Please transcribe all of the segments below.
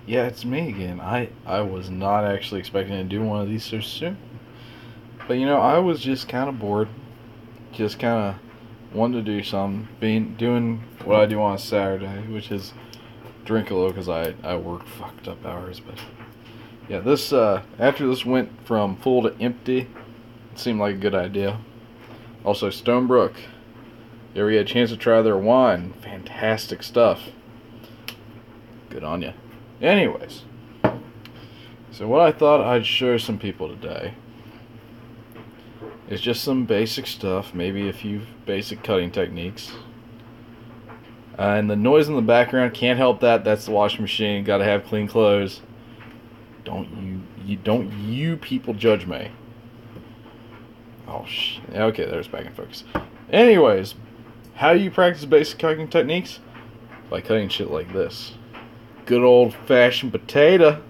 Yeah, it's me again. I was not actually expecting to do one of these so soon. But I was just kind of bored. Just kind of wanted to do something. Doing what I do on a Saturday, which is drink a little because I work fucked up hours. But yeah, this after this went from full to empty, it seemed like a good idea. Also, Stonebrook. You ever get a chance to try their wine? Fantastic stuff. Good on you. Anyways, so what I thought I'd show some people today is just some basic stuff, maybe a few basic cutting techniques. And the noise in the background, can't help that. That's the washing machine. Got to have clean clothes. Don't you people judge me. Oh shit. Okay, there's back in focus. Anyways, how do you practice basic cutting techniques? By cutting shit like this. Good old-fashioned potato.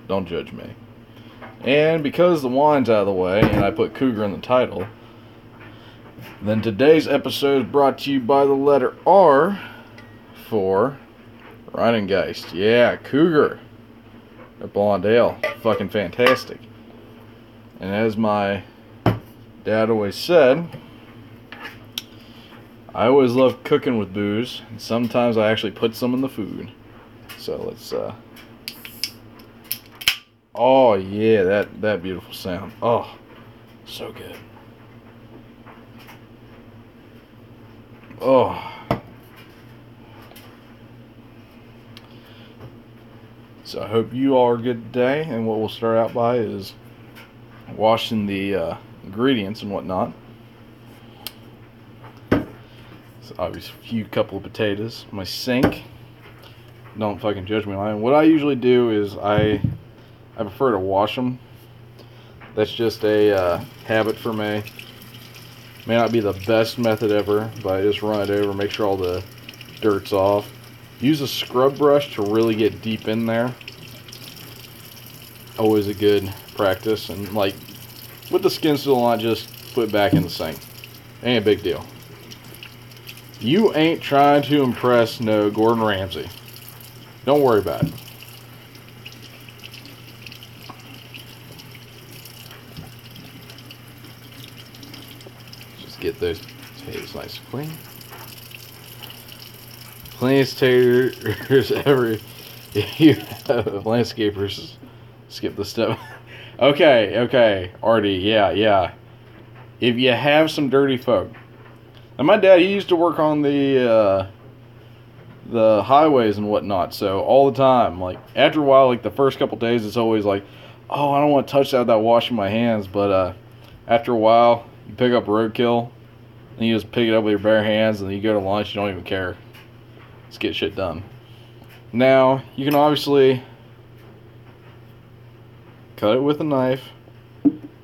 Don't judge me. And because the wine's out of the way, and I put Cougar in the title, then today's episode is brought to you by the letter R for Rheingeist. Yeah, Cougar. A blonde ale. Fucking fantastic. And as my dad always said, I always love cooking with booze, and sometimes I actually put some in the food. So let's, oh yeah, that beautiful sound. Oh, so good. Oh. So I hope you all are good today, and what we'll start out by is washing the ingredients and whatnot. So obviously a few couple of potatoes. My sink. Don't fucking judge me, Lion. What I usually do is I prefer to wash them. That's just a habit for me. May not be the best method ever, but I just run it over, make sure all the dirt's off. Use a scrub brush to really get deep in there. Always a good practice. And like with the skin still on, just put it back in the sink. Ain't a big deal. You ain't trying to impress no Gordon Ramsay. Don't worry about it. Just get those potatoes nice and clean. Cleanest taters ever. You have landscapers skip the step. Okay, Artie, yeah. If you have some dirty folk. And my dad, he used to work on the highways and whatnot, so all the time, like, after a while, like, the first couple days, it's always like, oh, I don't want to touch that without washing my hands, but after a while, you pick up roadkill, and you just pick it up with your bare hands, and then you go to lunch, you don't even care. Just get shit done. Now, you can obviously cut it with a knife,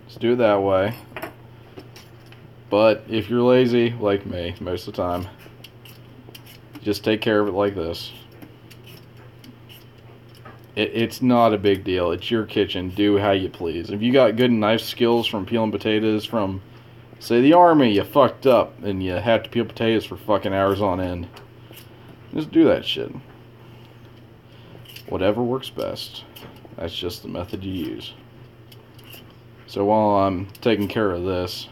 just do it that way, but if you're lazy, like me, most of the time, just take care of it like this. It's not a big deal. It's your kitchen. Do how you please. If you got good knife skills from peeling potatoes from, say, the army, you fucked up and you have to peel potatoes for fucking hours on end, just do that shit. Whatever works best. That's just the method you use. So while I'm taking care of this,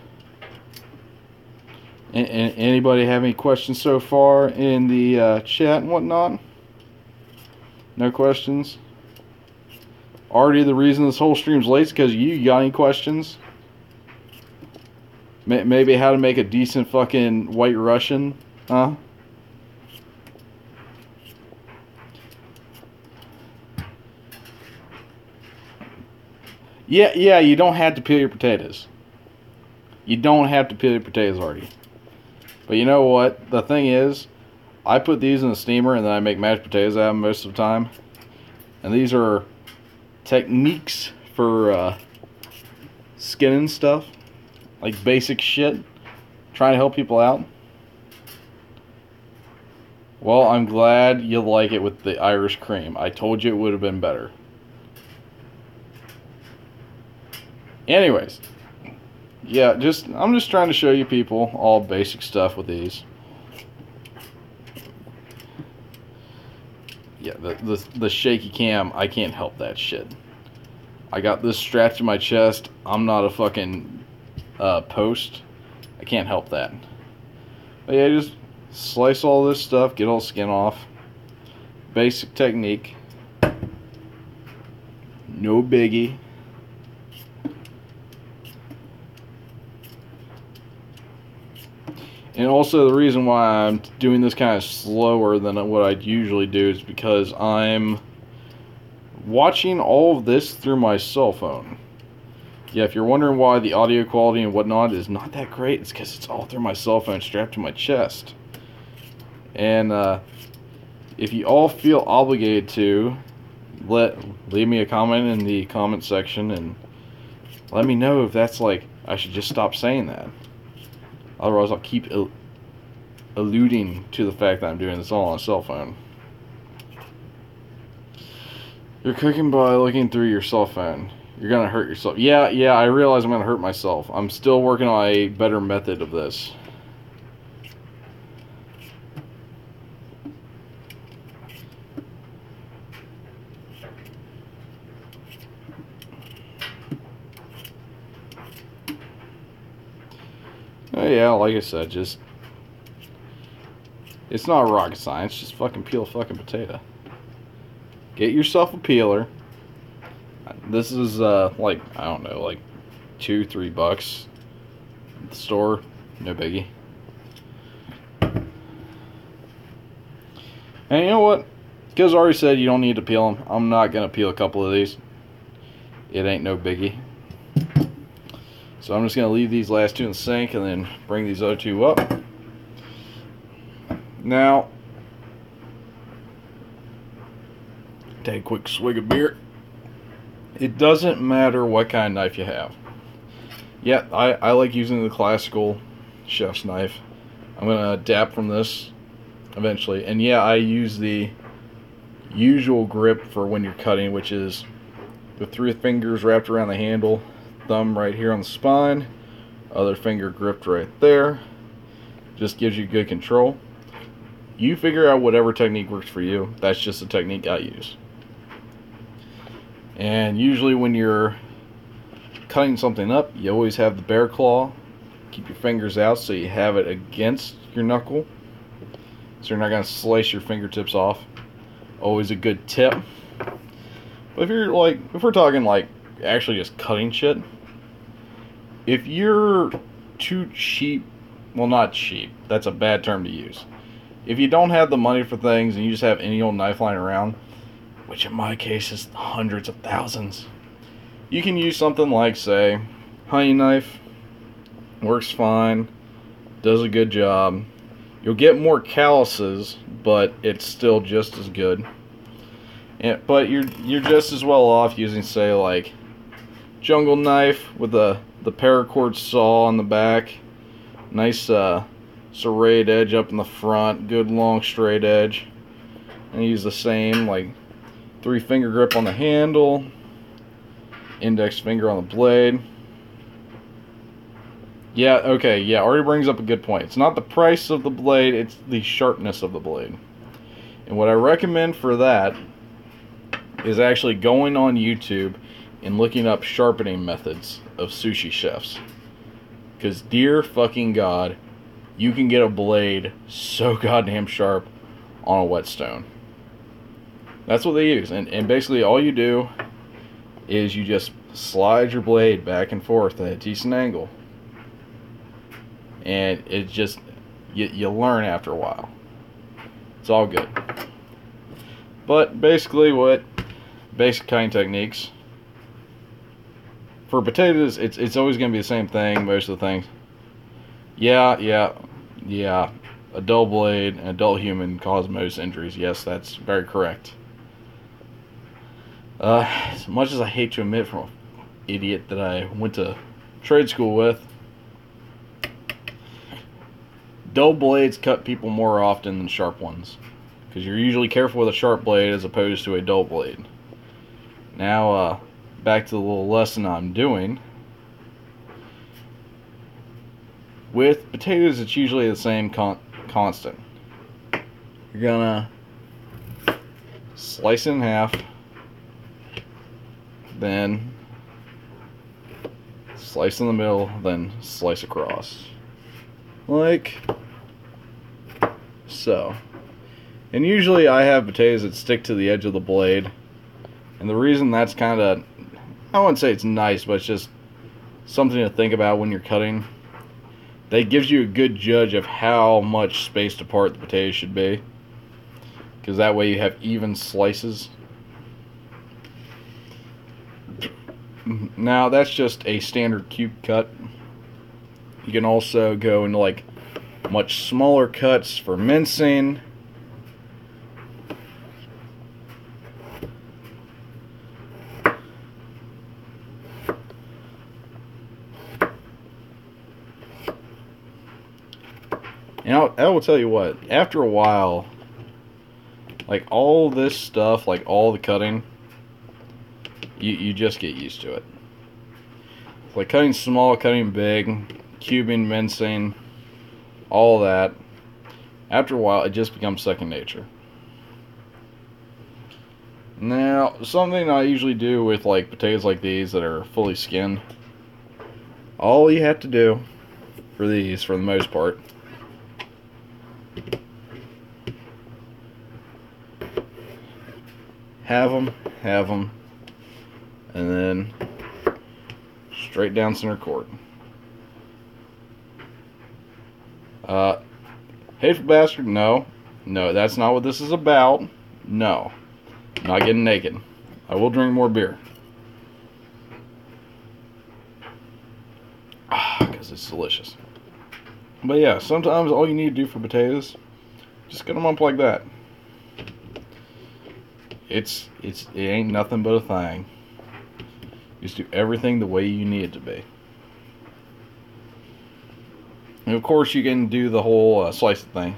anybody have any questions so far in the chat and whatnot? No questions? Already the reason this whole stream's late is because you got any questions? Maybe how to make a decent fucking White Russian? Huh? Yeah, you don't have to peel your potatoes. You don't have to peel your potatoes, Artie. But you know what? The thing is, I put these in the steamer and then I make mashed potatoes out of them most of the time. And these are techniques for skinning stuff. Like basic shit. Trying to help people out. Well, I'm glad you like it with the Irish cream. I told you it would have been better. Anyways. Yeah, I'm just trying to show you people all basic stuff with these. Yeah, the shaky cam, I can't help that shit. I got this strapped to my chest. I'm not a fucking post. I can't help that. But yeah, just slice all this stuff, get all the skin off. Basic technique. No biggie. And also the reason why I'm doing this kind of slower than what I'd usually do is because I'm watching all of this through my cell phone. Yeah, if you're wondering why the audio quality and whatnot is not that great, it's because it's all through my cell phone strapped to my chest. And if you all feel obligated to, leave me a comment in the comment section and let me know if that's like, I should just stop saying that. Otherwise, I'll keep alluding to the fact that I'm doing this all on a cell phone. You're cooking by looking through your cell phone. You're going to hurt yourself. Yeah, I realize I'm going to hurt myself. I'm still working on a better method of this. Oh yeah, like I said, just... It's not rocket science, just fucking peel a fucking potato. Get yourself a peeler. This is like, I don't know, like $2-3 at the store. No biggie. And you know what? Because I already said you don't need to peel them, I'm not going to peel a couple of these. It ain't no biggie. So I'm just going to leave these last two in the sink and then bring these other two up. Now, take a quick swig of beer. It doesn't matter what kind of knife you have. Yeah, I like using the classical chef's knife. I'm going to adapt from this eventually. And yeah, I use the usual grip for when you're cutting, which is the 3 fingers wrapped around the handle, thumb right here on the spine, other finger gripped right there. Just gives you good control. You figure out whatever technique works for you. That's just the technique I use. And usually when you're cutting something up, you always have the bear claw. Keep your fingers out so you have it against your knuckle, so you're not going to slice your fingertips off. Always a good tip. But if we're talking like actually just cutting shit, if you're too cheap, well, not cheap, that's a bad term to use. If you don't have the money for things and you just have any old knife lying around, which in my case is hundreds of thousands, you can use something like, say, honey knife. Works fine, does a good job. You'll get more calluses, but it's still just as good. But you're just as well off using, say, like jungle knife with the paracord saw on the back, nice serrated edge up in the front, good long straight edge. And use the same like 3-finger grip on the handle, index finger on the blade. Yeah, okay, yeah, already brings up a good point. It's not the price of the blade, it's the sharpness of the blade. And what I recommend for that is actually going on YouTube and looking up sharpening methods of sushi chefs. Because dear fucking God, you can get a blade so goddamn sharp on a whetstone. That's what they use. And basically all you do is you just slide your blade back and forth at a decent angle. And it just, you learn after a while. It's all good. But basically basic cutting techniques. For potatoes, it's always going to be the same thing, most of the things. Yeah. A dull blade and a dull human cause most injuries. Yes, that's very correct. As much as I hate to admit from an idiot that I went to trade school with, dull blades cut people more often than sharp ones, because you're usually careful with a sharp blade as opposed to a dull blade. Now, back to the little lesson I'm doing. With potatoes, it's usually the same constant. You're gonna slice it in half, then slice in the middle, then slice across. Like so. And usually I have potatoes that stick to the edge of the blade. And the reason that's kind of, I wouldn't say it's nice, but it's just something to think about when you're cutting. That gives you a good judge of how much spaced apart the potatoes should be. Because that way you have even slices. Now that's just a standard cube cut. You can also go into like much smaller cuts for mincing. And I will tell you what, after a while, like all this stuff, like all the cutting, you just get used to it. Like cutting small, cutting big, cubing, mincing, all that. After a while, it just becomes second nature. Now, something I usually do with like potatoes like these that are fully skinned, all you have to do for these, for the most part, have them, and then straight down center cord. Hateful bastard, no, that's not what this is about. No, I'm not getting naked. I will drink more beer. Because it's delicious. But yeah, sometimes all you need to do for potatoes, just cut them up like that. It ain't nothing but a thing. Just do everything the way you need it to be. And of course you can do the whole slice thing.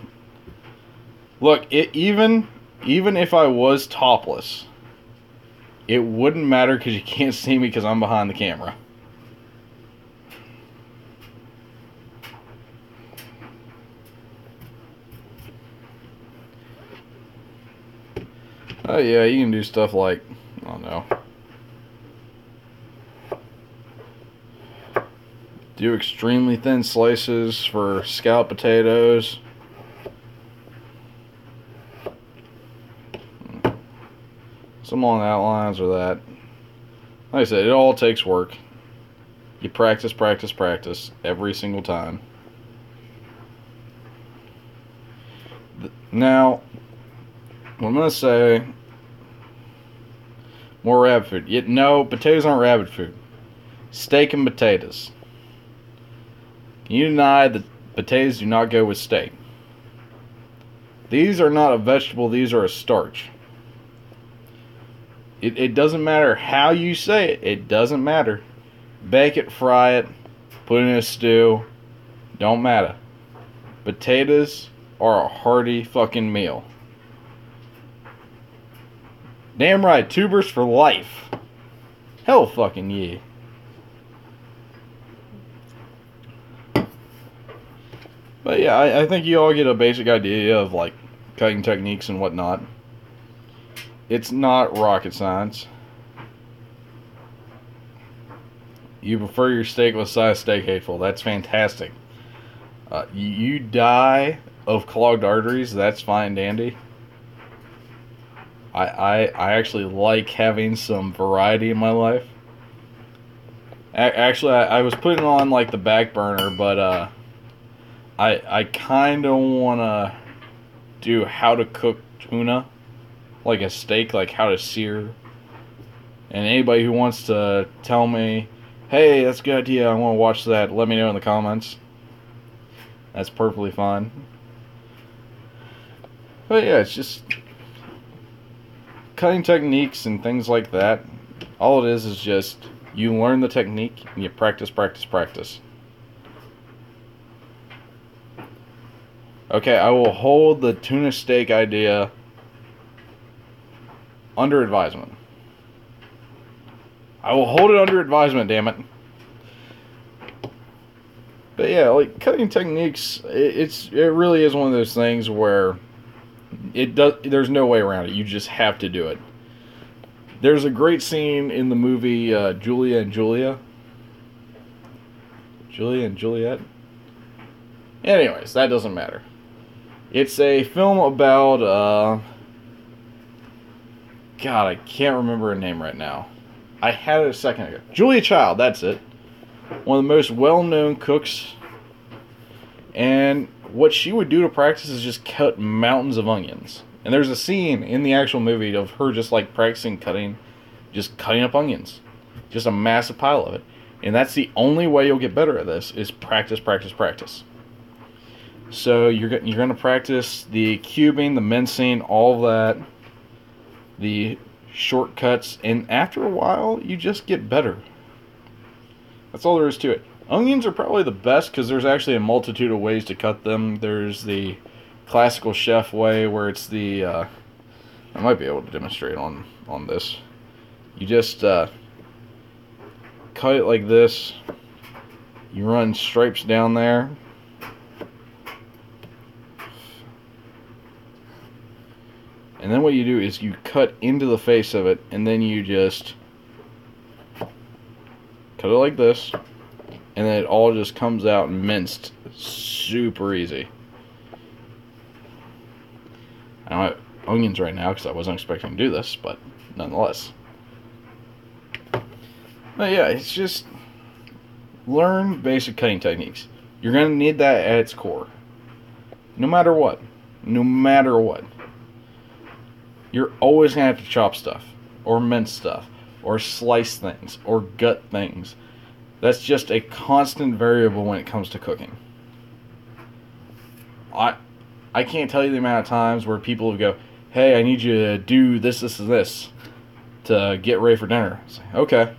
Look, even if I was topless, it wouldn't matter because you can't see me because I'm behind the camera. Oh yeah, you can do stuff like, I don't know, do extremely thin slices for scalloped potatoes. Some along that lines or that. Like I said, it all takes work. You practice every single time. Now, what I'm going to say, more rabbit food. No, potatoes aren't rabbit food. Steak and potatoes. Can you deny that potatoes do not go with steak? These are not a vegetable, these are a starch. It doesn't matter how you say it. It doesn't matter. Bake it, fry it, put it in a stew. Don't matter. Potatoes are a hearty fucking meal. Damn right, tubers for life. Hell fucking yeah. But yeah, I think you all get a basic idea of like cutting techniques and whatnot. It's not rocket science. You prefer your steak with size steak hateful. That's fantastic. You die of clogged arteries. That's fine, dandy. I actually like having some variety in my life. Actually, I was putting on like the back burner, but I kind of want to do how to cook tuna, like a steak, like how to sear. And anybody who wants to tell me, hey, that's a good idea, I want to watch that, let me know in the comments. That's perfectly fine. But yeah, it's just cutting techniques and things like that. All it is just you learn the technique and you practice. Okay, I will hold the tuna steak idea under advisement. I will hold it under advisement, damn it. But yeah, like cutting techniques, it really is one of those things where It does. There's no way around it. You just have to do it. There's a great scene in the movie Julia and Julia. Julia and Juliet. Anyways, that doesn't matter. It's a film about God, I can't remember her name right now. I had it a second ago. Julia Child, that's it. One of the most well-known cooks. And what she would do to practice is just cut mountains of onions. And there's a scene in the actual movie of her just like practicing cutting up onions. Just a massive pile of it. And that's the only way you'll get better at this is practice, practice, practice. So you're going to practice the cubing, the mincing, all of that, the shortcuts, and after a while, you just get better. That's all there is to it. Onions are probably the best because there's actually a multitude of ways to cut them. There's the classical chef way where it's the... I might be able to demonstrate on this. You just cut it like this. You run stripes down there. And then what you do is you cut into the face of it, and then you just cut it like this, and then it all just comes out minced. Super easy. I don't have onions right now because I wasn't expecting to do this, but nonetheless. But yeah, it's just learn basic cutting techniques. You're going to need that at its core. No matter what. No matter what. You're always going to have to chop stuff, or mince stuff, or slice things, or gut things. That's just a constant variable when it comes to cooking. I can't tell you the amount of times where people will go, hey, I need you to do this, this, and this to get ready for dinner. I say, okay.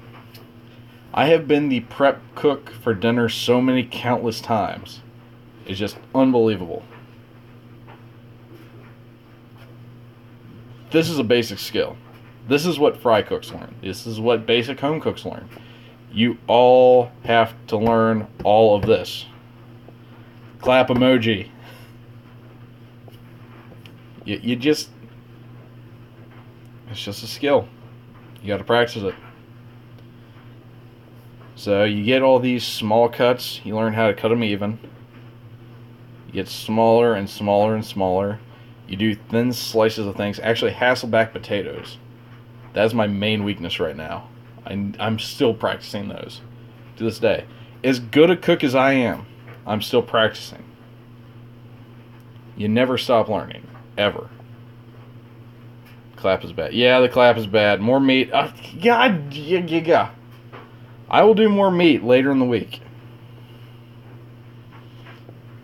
I have been the prep cook for dinner so many countless times. It's just unbelievable. This is a basic skill. This is what fry cooks learn. This is what basic home cooks learn. You all have to learn all of this. Clap emoji. You just... It's just a skill. You got to practice it. So you get all these small cuts. You learn how to cut them even. You get smaller and smaller and smaller. You do thin slices of things. Actually, Hasselback potatoes. That's my main weakness right now. I'm still practicing those to this day. As good a cook as I am, I'm still practicing. You never stop learning. Ever. Clap is bad. Yeah, the clap is bad. More meat. God, yeah. I will do more meat later in the week.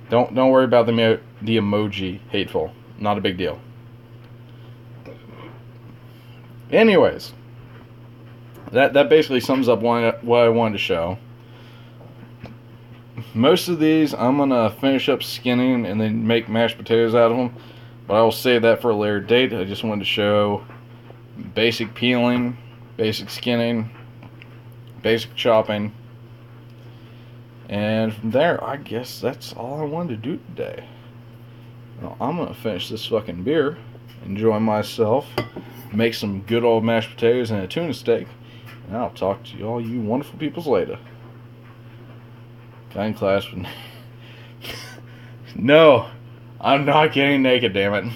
Don't worry about the emoji. Hateful. Not a big deal. Anyways, that basically sums up what I wanted to show. Most of these I'm going to finish up skinning and then make mashed potatoes out of them. But I will save that for a later date. I just wanted to show basic peeling, basic skinning, basic chopping. And from there, I guess that's all I wanted to do today. Well, I'm going to finish this fucking beer, enjoy myself, make some good old mashed potatoes and a tuna steak, and I'll talk to all you wonderful peoples later. Kind class. No, I'm not getting naked, damn it.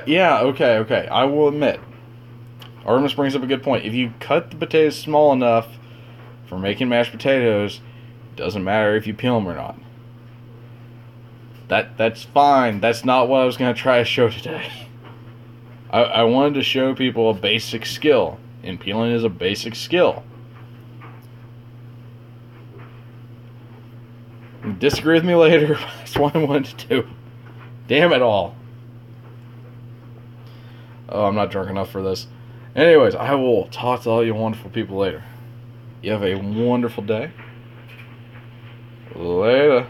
Yeah, okay. I will admit, Artemis brings up a good point. If you cut the potatoes small enough for making mashed potatoes, doesn't matter if you peel them or not. That's fine. That's not what I was going to try to show today. I wanted to show people a basic skill. And peeling is a basic skill. Disagree with me later. That's what I wanted to do. Damn it all. Oh, I'm not drunk enough for this. Anyways, I will talk to all you wonderful people later. You have a wonderful day. Later.